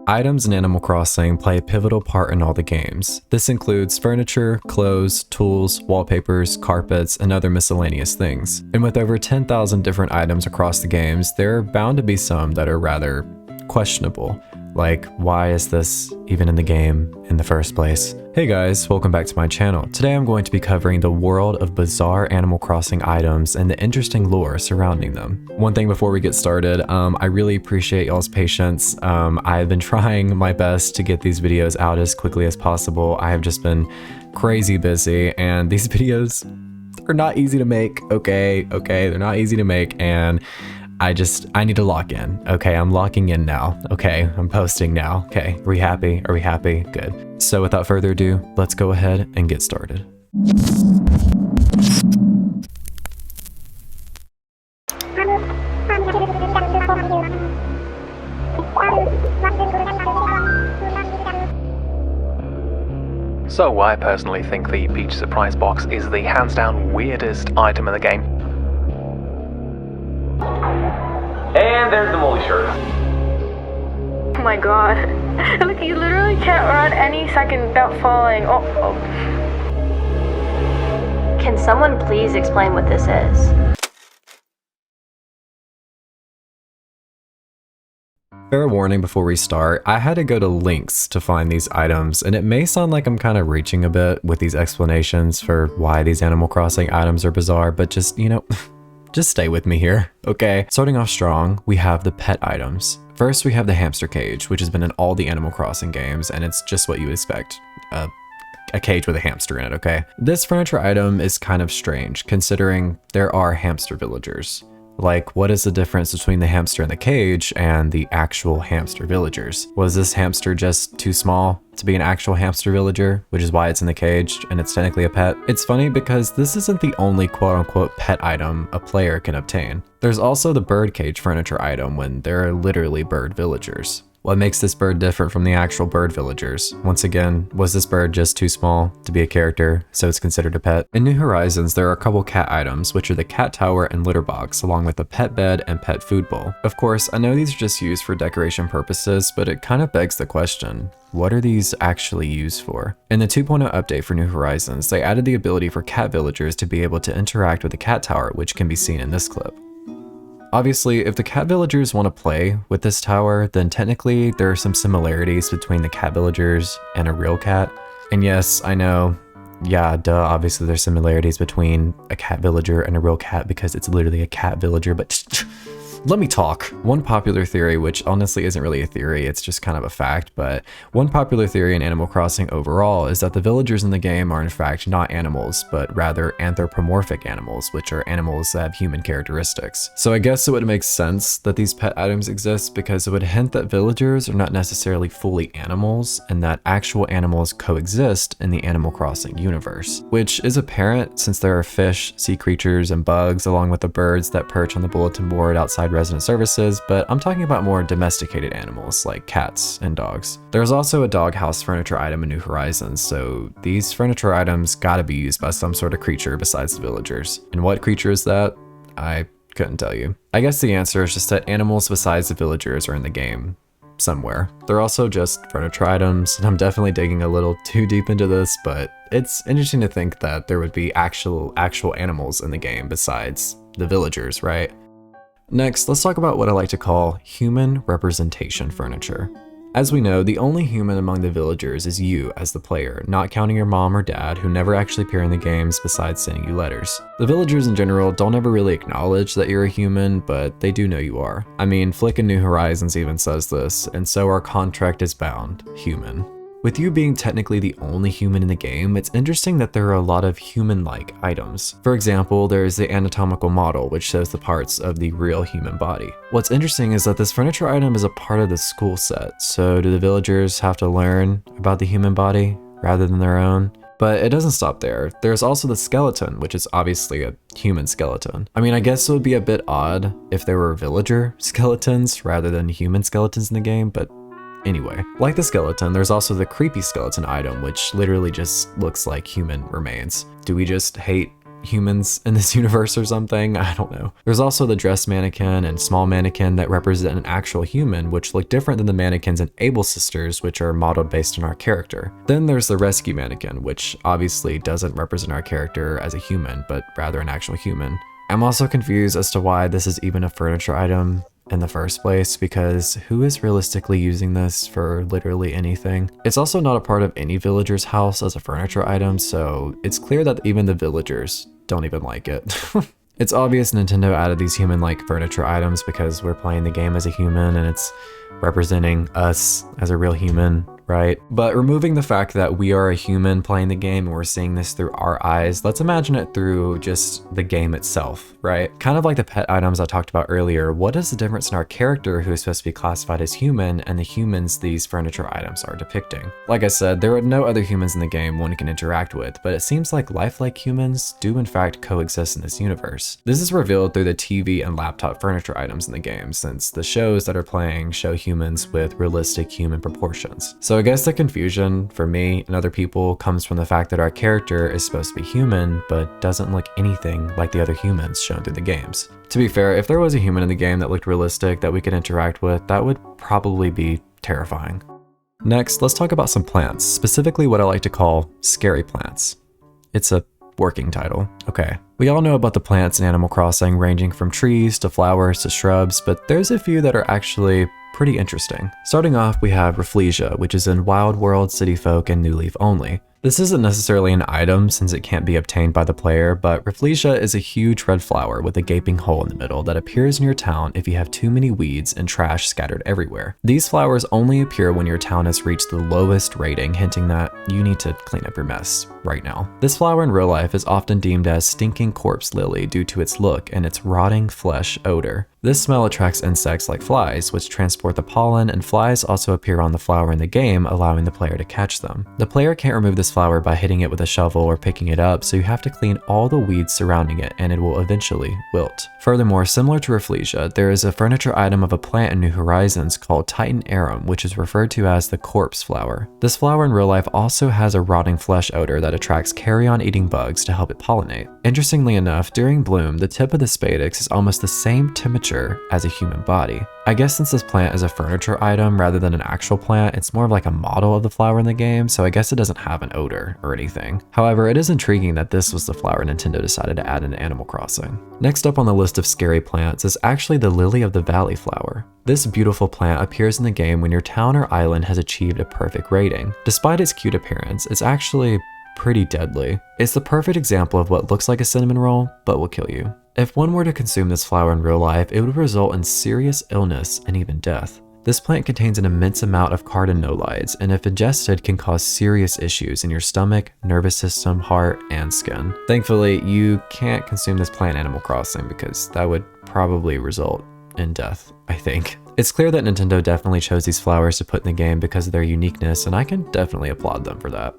Items in Animal Crossing play a pivotal part in all the games. This includes furniture, clothes, tools, wallpapers, carpets, and other miscellaneous things. And with over 10,000 different items across the games, there are bound to be some that are rather questionable. Like, why is this even in the game in the first place? Hey guys, welcome back to my channel. Today I'm going to be covering the world of bizarre Animal Crossing items and the interesting lore surrounding them. One thing before we get started, I really appreciate y'all's patience. I've been trying my best to get these videos out as quickly as possible. I have just been crazy busy, and these videos are not easy to make, okay? They're not easy to make, and I need to lock in. Okay, I'm locking in now. Okay, I'm posting now. Okay, are we happy? Are we happy? Good. So without further ado, let's go ahead and get started. So I personally think the Peach Surprise Box is the hands down weirdest item in the game. And there's the molly shirt. Oh my god. Look, you literally can't run any second without falling. Oh. Can someone please explain what this is? Fair warning before we start, I had to go to links to find these items, and it may sound like I'm kind of reaching a bit with these explanations for why these Animal Crossing items are bizarre, but just, just stay with me here, okay? Starting off strong, we have the pet items. First, we have the hamster cage, which has been in all the Animal Crossing games, and it's just what you would expect. A cage with a hamster in it, okay? This furniture item is kind of strange, considering there are hamster villagers. Like, what is the difference between the hamster in the cage and the actual hamster villagers? Was this hamster just too small to be an actual hamster villager, which is why it's in the cage and it's technically a pet? It's funny because this isn't the only quote-unquote pet item a player can obtain. There's also the bird cage furniture item when there are literally bird villagers. What makes this bird different from the actual bird villagers? Once again, was this bird just too small to be a character, so it's considered a pet? In New Horizons, there are a couple cat items, which are the cat tower and litter box, along with the pet bed and pet food bowl. Of course, I know these are just used for decoration purposes, but it kind of begs the question, what are these actually used for? In the 2.0 update for New Horizons, they added the ability for cat villagers to be able to interact with the cat tower, which can be seen in this clip. Obviously, if the cat villagers want to play with this tower, then technically there are some similarities between the cat villagers and a real cat. And yes, I know, yeah, duh, obviously there's similarities between a cat villager and a real cat because it's literally a cat villager, but let me talk. One popular theory, which honestly isn't really a theory, it's just kind of a fact, but one popular theory in Animal Crossing overall is that the villagers in the game are in fact not animals, but rather anthropomorphic animals, which are animals that have human characteristics. So I guess it would make sense that these pet items exist because it would hint that villagers are not necessarily fully animals and that actual animals coexist in the Animal Crossing universe, which is apparent since there are fish, sea creatures, and bugs, along with the birds that perch on the bulletin board outside resident services, but I'm talking about more domesticated animals like cats and dogs. There's also a doghouse furniture item in New Horizons, so these furniture items gotta be used by some sort of creature besides the villagers. And what creature is that? I couldn't tell you. I guess the answer is just that animals besides the villagers are in the game somewhere. They're also just furniture items, and I'm definitely digging a little too deep into this, but it's interesting to think that there would be actual animals in the game besides the villagers, right? Next, let's talk about what I like to call human representation furniture. As we know, the only human among the villagers is you as the player, not counting your mom or dad who never actually appear in the games besides sending you letters. The villagers in general don't ever really acknowledge that you're a human, but they do know you are. I mean, Flick in New Horizons even says this, and so our contract is bound, human. With you being technically the only human in the game, it's interesting that there are a lot of human-like items. For example, there is the anatomical model, which shows the parts of the real human body. What's interesting is that this furniture item is a part of the school set, so do the villagers have to learn about the human body rather than their own? But it doesn't stop there. There's also the skeleton, which is obviously a human skeleton. I mean, I guess it would be a bit odd if there were villager skeletons rather than human skeletons in the game, but anyway, like the skeleton, there's also the creepy skeleton item, which literally just looks like human remains. Do we just hate humans in this universe or something. I don't know. There's also the dress mannequin and small mannequin that represent an actual human, which look different than the mannequins in Able Sisters, which are modeled based on our character. Then there's the rescue mannequin, which obviously doesn't represent our character as a human, but rather an actual human. I'm also confused as to why this is even a furniture item in the first place, because who is realistically using this for literally anything? It's also not a part of any villager's house as a furniture item, so it's clear that even the villagers don't even like it. It's obvious Nintendo added these human-like furniture items because we're playing the game as a human and it's representing us as a real human, right? But removing the fact that we are a human playing the game and we're seeing this through our eyes, let's imagine it through just the game itself, right? Kind of like the pet items I talked about earlier, what is the difference in our character who is supposed to be classified as human and the humans these furniture items are depicting? Like I said, there are no other humans in the game one can interact with, but it seems like lifelike humans do in fact coexist in this universe. This is revealed through the TV and laptop furniture items in the game, since the shows that are playing show humans with realistic human proportions. So I guess the confusion for me and other people comes from the fact that our character is supposed to be human, but doesn't look anything like the other humans shown through the games. To be fair, if there was a human in the game that looked realistic that we could interact with, that would probably be terrifying. Next, let's talk about some plants, specifically what I like to call scary plants. It's a working title. Okay. We all know about the plants in Animal Crossing, ranging from trees to flowers to shrubs, but there's a few that are actually pretty interesting. Starting off, we have Rafflesia, which is in Wild World, City Folk, and New Leaf only. This isn't necessarily an item since it can't be obtained by the player, but Rafflesia is a huge red flower with a gaping hole in the middle that appears in your town if you have too many weeds and trash scattered everywhere. These flowers only appear when your town has reached the lowest rating, hinting that you need to clean up your mess right now. This flower in real life is often deemed as stinking corpse lily due to its look and its rotting flesh odor. This smell attracts insects like flies, which transport the pollen, and flies also appear on the flower in the game, allowing the player to catch them. The player can't remove this flower by hitting it with a shovel or picking it up, so you have to clean all the weeds surrounding it and it will eventually wilt. Furthermore, similar to Rafflesia, there is a furniture item of a plant in New Horizons called Titan Arum, which is referred to as the corpse flower. This flower in real life also has a rotting flesh odor that attracts carrion-eating bugs to help it pollinate. Interestingly enough, during bloom, the tip of the spadix is almost the same temperature as a human body. I guess since this plant is a furniture item rather than an actual plant, it's more of like a model of the flower in the game, so I guess it doesn't have an odor or anything. However, it is intriguing that this was the flower Nintendo decided to add into Animal Crossing. Next up on the list of scary plants is actually the Lily of the Valley flower. This beautiful plant appears in the game when your town or island has achieved a perfect rating. Despite its cute appearance, it's actually pretty deadly. It's the perfect example of what looks like a cinnamon roll, but will kill you. If one were to consume this flower in real life, it would result in serious illness and even death. This plant contains an immense amount of carotenoids, and if ingested can cause serious issues in your stomach, nervous system, heart, and skin. Thankfully, you can't consume this plant in Animal Crossing because that would probably result in death, I think. It's clear that Nintendo definitely chose these flowers to put in the game because of their uniqueness, and I can definitely applaud them for that.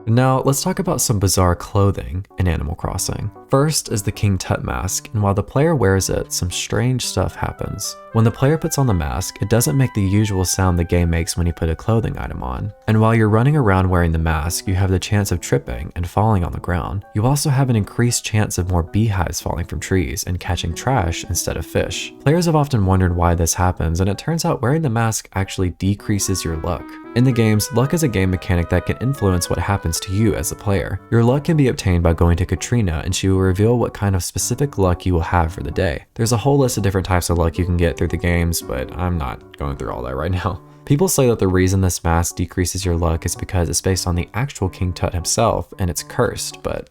Now, let's talk about some bizarre clothing in Animal Crossing. First is the King Tut mask, and while the player wears it, some strange stuff happens. When the player puts on the mask, it doesn't make the usual sound the game makes when you put a clothing item on. And while you're running around wearing the mask, you have the chance of tripping and falling on the ground. You also have an increased chance of more beehives falling from trees and catching trash instead of fish. Players have often wondered why this happens, and it turns out wearing the mask actually decreases your luck. In the games, luck is a game mechanic that can influence what happens to you as a player. Your luck can be obtained by going to Katrina, and she will reveal what kind of specific luck you will have for the day. There's a whole list of different types of luck you can get through the games, but I'm not going through all that right now. People say that the reason this mask decreases your luck is because it's based on the actual King Tut himself, and it's cursed, but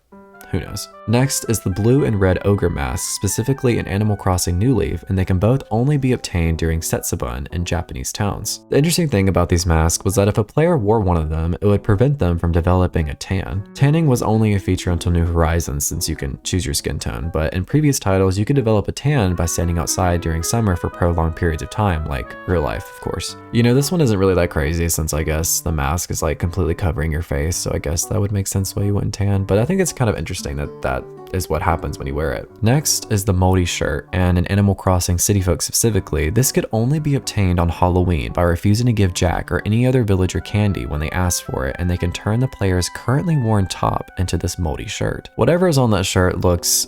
who knows. Next is the blue and red ogre mask, specifically in Animal Crossing New Leaf, and they can both only be obtained during Setsubun in Japanese towns. The interesting thing about these masks was that if a player wore one of them, it would prevent them from developing a tan. Tanning was only a feature until New Horizons since you can choose your skin tone, but in previous titles you could develop a tan by standing outside during summer for prolonged periods of time, like real life, of course. You know, this one isn't really that crazy since I guess the mask is like completely covering your face, so I guess that would make sense why you wouldn't tan, but I think it's kind of interesting interesting that is what happens when you wear it. Next is the Moldy Shirt, and in Animal Crossing City Folk specifically, this could only be obtained on Halloween by refusing to give Jack or any other villager candy when they ask for it, and they can turn the player's currently worn top into this moldy shirt. Whatever is on that shirt looks,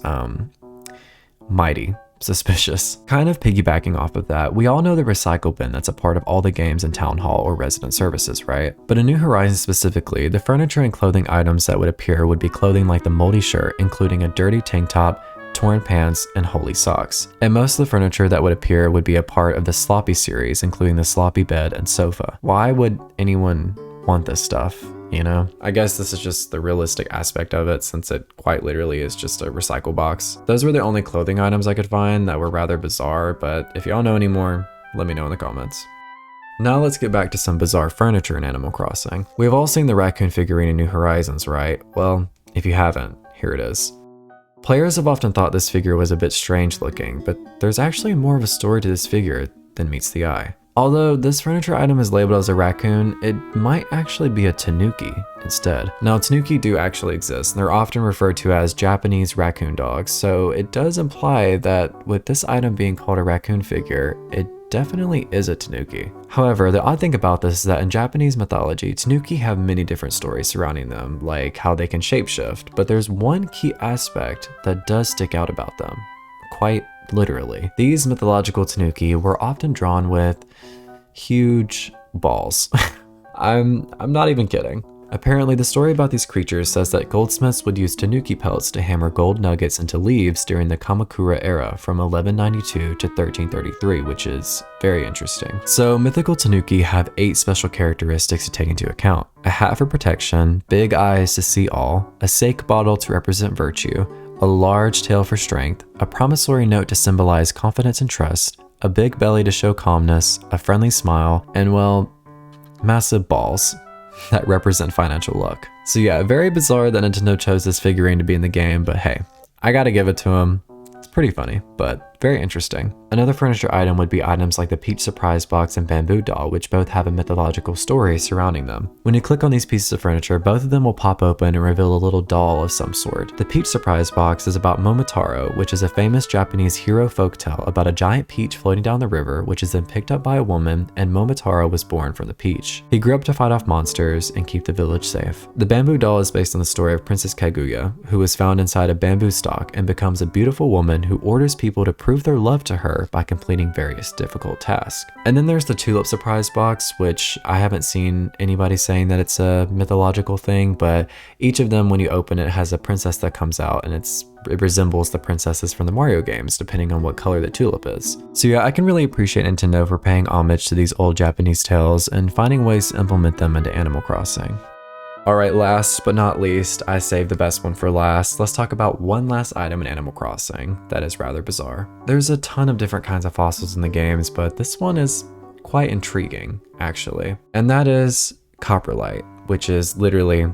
mighty suspicious. Kind of piggybacking off of that, we all know the recycle bin that's a part of all the games in Town Hall or Resident Services, right? But in New Horizons specifically, the furniture and clothing items that would appear would be clothing like the moldy shirt, including a dirty tank top, torn pants, and holey socks. And most of the furniture that would appear would be a part of the Sloppy series, including the sloppy bed and sofa. Why would anyone want this stuff? You know, I guess this is just the realistic aspect of it, since it quite literally is just a recycle box. Those were the only clothing items I could find that were rather bizarre, but if y'all know any more, let me know in the comments. Now let's get back to some bizarre furniture in Animal Crossing. We've all seen the raccoon figurine in New Horizons, right? Well, if you haven't, here it is. Players have often thought this figure was a bit strange looking, but there's actually more of a story to this figure than meets the eye. Although this furniture item is labeled as a raccoon, it might actually be a tanuki instead. Now, tanuki do actually exist, and they're often referred to as Japanese raccoon dogs, so it does imply that with this item being called a raccoon figure, it definitely is a tanuki. However, the odd thing about this is that in Japanese mythology, tanuki have many different stories surrounding them, like how they can shapeshift, but there's one key aspect that does stick out about them, quite literally. These mythological tanuki were often drawn with huge balls. I'm not even kidding. Apparently, the story about these creatures says that goldsmiths would use tanuki pelts to hammer gold nuggets into leaves during the Kamakura era from 1192 to 1333, which is very interesting. So, mythical tanuki have 8 special characteristics to take into account: a hat for protection, big eyes to see all, a sake bottle to represent virtue, a large tail for strength, a promissory note to symbolize confidence and trust, a big belly to show calmness, a friendly smile, and well, massive balls that represent financial luck. So yeah, very bizarre that Nintendo chose this figurine to be in the game, but hey, I gotta give it to them. It's pretty funny, but very interesting. Another furniture item would be items like the Peach Surprise Box and Bamboo Doll, which both have a mythological story surrounding them. When you click on these pieces of furniture, both of them will pop open and reveal a little doll of some sort. The Peach Surprise Box is about Momotaro, which is a famous Japanese hero folktale about a giant peach floating down the river, which is then picked up by a woman, and Momotaro was born from the peach. He grew up to fight off monsters and keep the village safe. The Bamboo Doll is based on the story of Princess Kaguya, who was found inside a bamboo stalk and becomes a beautiful woman who orders people to prove their love to her by completing various difficult tasks. And then there's the Tulip Surprise Box, which I haven't seen anybody saying that it's a mythological thing, but each of them, when you open it, has a princess that comes out, and it resembles the princesses from the Mario games, depending on what color the tulip is. So yeah, I can really appreciate Nintendo for paying homage to these old Japanese tales and finding ways to implement them into Animal Crossing. Alright, last but not least, I saved the best one for last. Let's talk about one last item in Animal Crossing that is rather bizarre. There's a ton of different kinds of fossils in the games, but this one is quite intriguing, actually. And that is coprolite, which is literally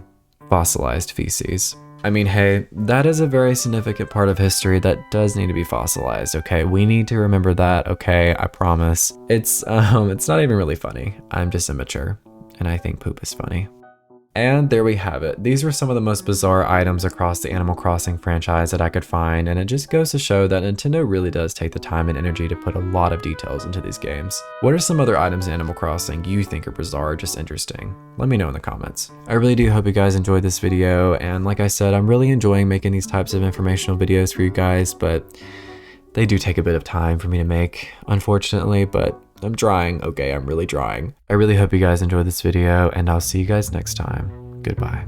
fossilized feces. I mean, hey, that is a very significant part of history that does need to be fossilized, okay? We need to remember that, okay? I promise. It's not even really funny. I'm just immature, and I think poop is funny. And there we have it. These were some of the most bizarre items across the Animal Crossing franchise that I could find, and it just goes to show that Nintendo really does take the time and energy to put a lot of details into these games. What are some other items in Animal Crossing you think are bizarre or just interesting? Let me know in the comments. I really do hope you guys enjoyed this video, and like I said, I'm really enjoying making these types of informational videos for you guys, but they do take a bit of time for me to make, unfortunately, but I'm trying. Okay, I'm really trying. I really hope you guys enjoyed this video, and I'll see you guys next time. Goodbye.